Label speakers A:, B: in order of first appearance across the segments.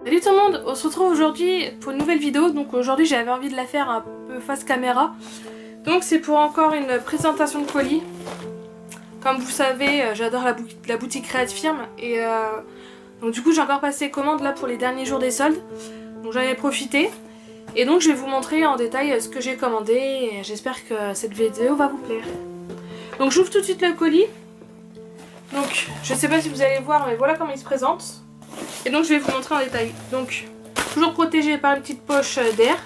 A: Salut tout le monde, on se retrouve aujourd'hui pour une nouvelle vidéo. Donc aujourd'hui j'avais envie de la faire un peu face caméra. Donc c'est pour encore une présentation de colis. Comme vous savez, j'adore la boutique Create Firm. Et donc du coup j'ai encore passé commande là pour les derniers jours des soldes. Donc j'en ai profité. Et donc je vais vous montrer en détail ce que j'ai commandé. Et j'espère que cette vidéo va vous plaire. Donc j'ouvre tout de suite le colis. Donc je sais pas si vous allez voir, mais voilà comment il se présente. Et donc je vais vous montrer en détail. Donc toujours protégé par une petite poche d'air.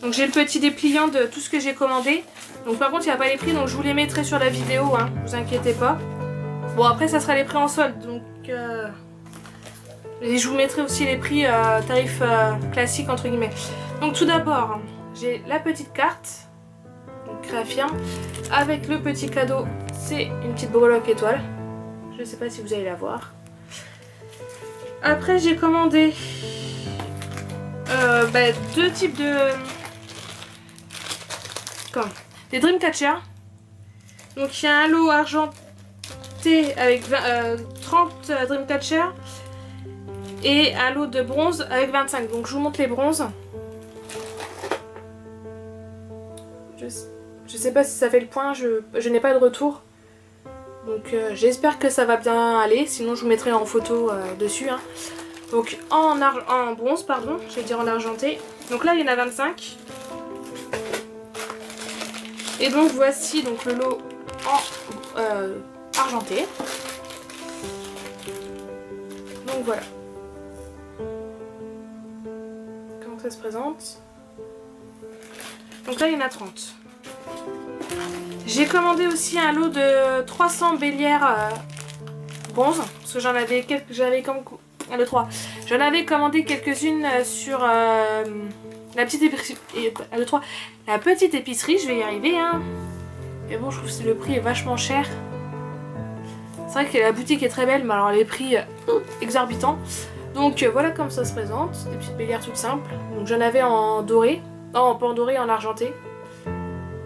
A: Donc j'ai le petit dépliant de tout ce que j'ai commandé. Donc par contre il n'y a pas les prix, donc je vous les mettrai sur la vidéo, hein, vous inquiétez pas. Bon après ça sera les prix en solde, donc et je vous mettrai aussi les prix tarifs classiques entre guillemets. Donc tout d'abord j'ai la petite carte, donc Create Firm, avec le petit cadeau, c'est une petite breloque étoile. Je sais pas si vous allez la voir. Après j'ai commandé deux types de... des Dreamcatcher. Donc il y a un lot argenté avec 30 Dreamcatcher et un lot de bronze avec 25. Donc je vous montre les bronzes. Je sais pas si ça fait le point, je n'ai pas de retour. Donc j'espère que ça va bien aller, sinon je vous mettrai en photo dessus. Hein. Donc en bronze, pardon, je vais dire en argenté. Donc là il y en a 25. Et donc voici donc le lot en argenté. Donc voilà. Comment ça se présente? Donc là il y en a 30. J'ai commandé aussi un lot de 300 bélières bronze, parce que j'en avais quelques, j'en avais commandé quelques-unes sur la petite épicerie, je vais y arriver, hein. Mais bon, je trouve que le prix est vachement cher. C'est vrai que la boutique est très belle, mais alors les prix exorbitants. Donc voilà comme ça se présente, des petites bélières toutes simples. Donc j'en avais en doré, non pas en doré, en argenté.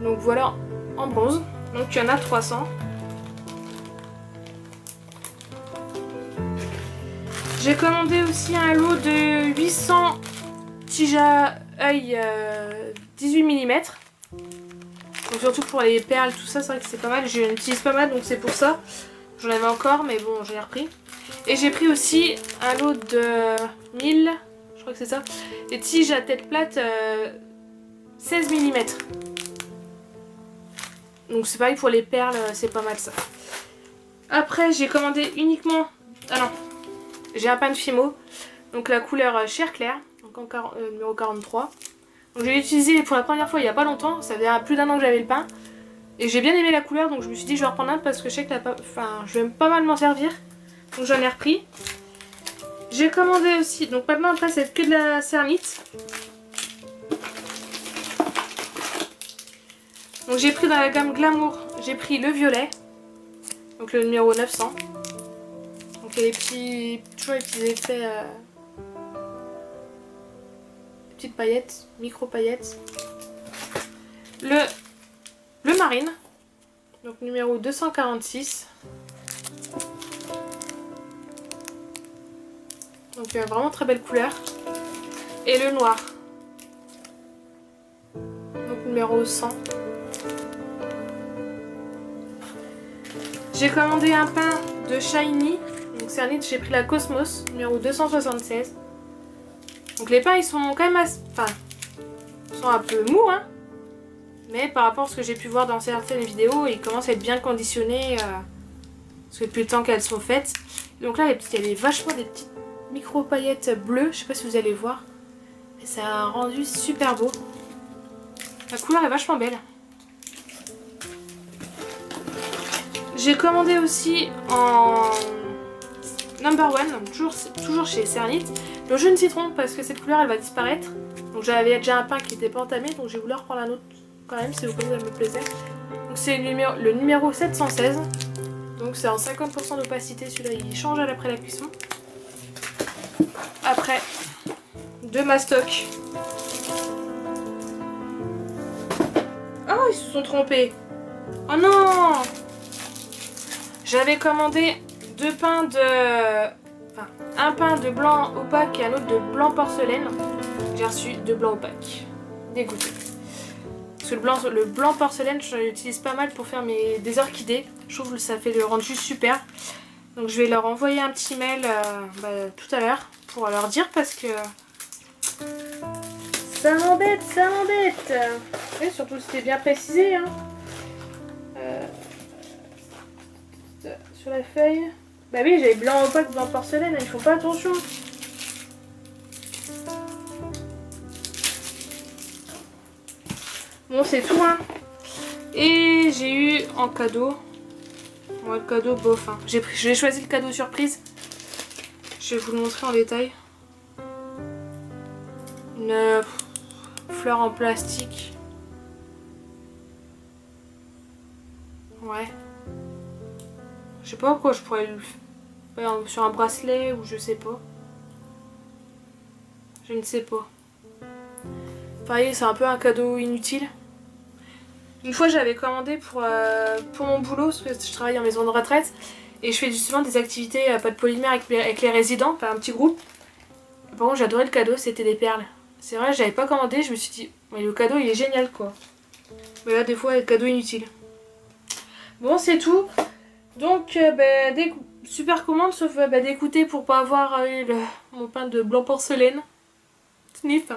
A: Donc voilà en bronze, donc il y en a 300. J'ai commandé aussi un lot de 800 tiges à œil 18 mm. Donc surtout pour les perles, tout ça, c'est vrai que c'est pas mal. Je l'utilise pas mal, donc c'est pour ça. J'en avais encore, mais bon, j'ai repris. Et j'ai pris aussi un lot de 1000, je crois que c'est ça, des tiges à tête plate 16 mm. Donc c'est pareil pour les perles, c'est pas mal ça. Après j'ai commandé uniquement... Ah non, j'ai un pain de Fimo. Donc la couleur chair clair, donc en numéro 43. Donc je l'ai utilisé pour la première fois il n'y a pas longtemps. Ça faisait plus d'un an que j'avais le pain. Et j'ai bien aimé la couleur, donc je me suis dit je vais reprendre un parce que je sais que je vais pas mal m'en servir. Donc j'en ai repris. J'ai commandé aussi, donc maintenant après c'est que de la cernite. Donc j'ai pris dans la gamme Glamour, j'ai pris le violet, donc le numéro 900. Donc il y a toujours les petits effets, des petites paillettes, micro paillettes. Le marine, donc numéro 246. Donc vraiment très belle couleur. Et le noir, donc numéro 100. J'ai commandé un pain de Shiny, donc cernite, j'ai pris la Cosmos, numéro 276. Donc les pains ils sont quand même ils sont un peu mous, hein. Mais par rapport à ce que j'ai pu voir dans certaines vidéos, ils commencent à être bien conditionnés, parce que depuis le temps qu'elles sont faites. Donc là il y a vachement des petites micro paillettes bleues, je sais pas si vous allez voir. Et ça a rendu super beau. La couleur est vachement belle. J'ai commandé aussi en number one, donc toujours chez Cernite, le jaune citron parce que cette couleur elle va disparaître. Donc j'avais déjà un pain qui était pas entamé, donc j'ai voulu reprendre un autre quand même si vous voulez, ça me plaisait. Donc c'est le numéro 716, donc c'est en 50% d'opacité, celui-là il change après la cuisson. Après, de mastoc. Oh ils se sont trompés. Oh non! J'avais commandé deux pains de... Enfin, un pain de blanc opaque et un autre de blanc porcelaine. J'ai reçu de blanc opaque. Dégoûté. Parce que le blanc porcelaine, je l'utilise pas mal pour faire des orchidées. Je trouve que ça fait le rendu super. Donc je vais leur envoyer un petit mail tout à l'heure pour leur dire parce que ça m'embête, ça m'embête. Et surtout c'était bien précisé. Hein. Sur la feuille. Bah oui, j'avais blanc opaque, blanc porcelaine, ils font pas attention. Bon, c'est tout, hein. Et j'ai eu en cadeau. Ouais, le cadeau bof. Hein. J'ai choisi le cadeau surprise. Je vais vous le montrer en détail. Une fleur en plastique. Ouais. Je sais pas pourquoi je pourrais le faire sur un bracelet ou je sais pas. Je ne sais pas. Pareil, c'est un peu un cadeau inutile. Une fois, j'avais commandé pour mon boulot, parce que je travaille en maison de retraite. Et je fais justement des activités pas de polymère avec les résidents, enfin un petit groupe. Par contre, j'adorais le cadeau, c'était des perles. C'est vrai, j'avais pas commandé, je me suis dit, mais le cadeau il est génial quoi. Mais là, des fois, le cadeau inutile. Bon, c'est tout. Donc, super commande, sauf d'écouter pour pas avoir mon pain de blanc porcelaine. Sniff.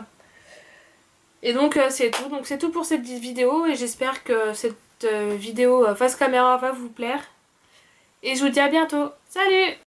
A: Et donc c'est tout. Donc c'est tout pour cette vidéo et j'espère que cette vidéo face caméra va vous plaire. Et je vous dis à bientôt. Salut!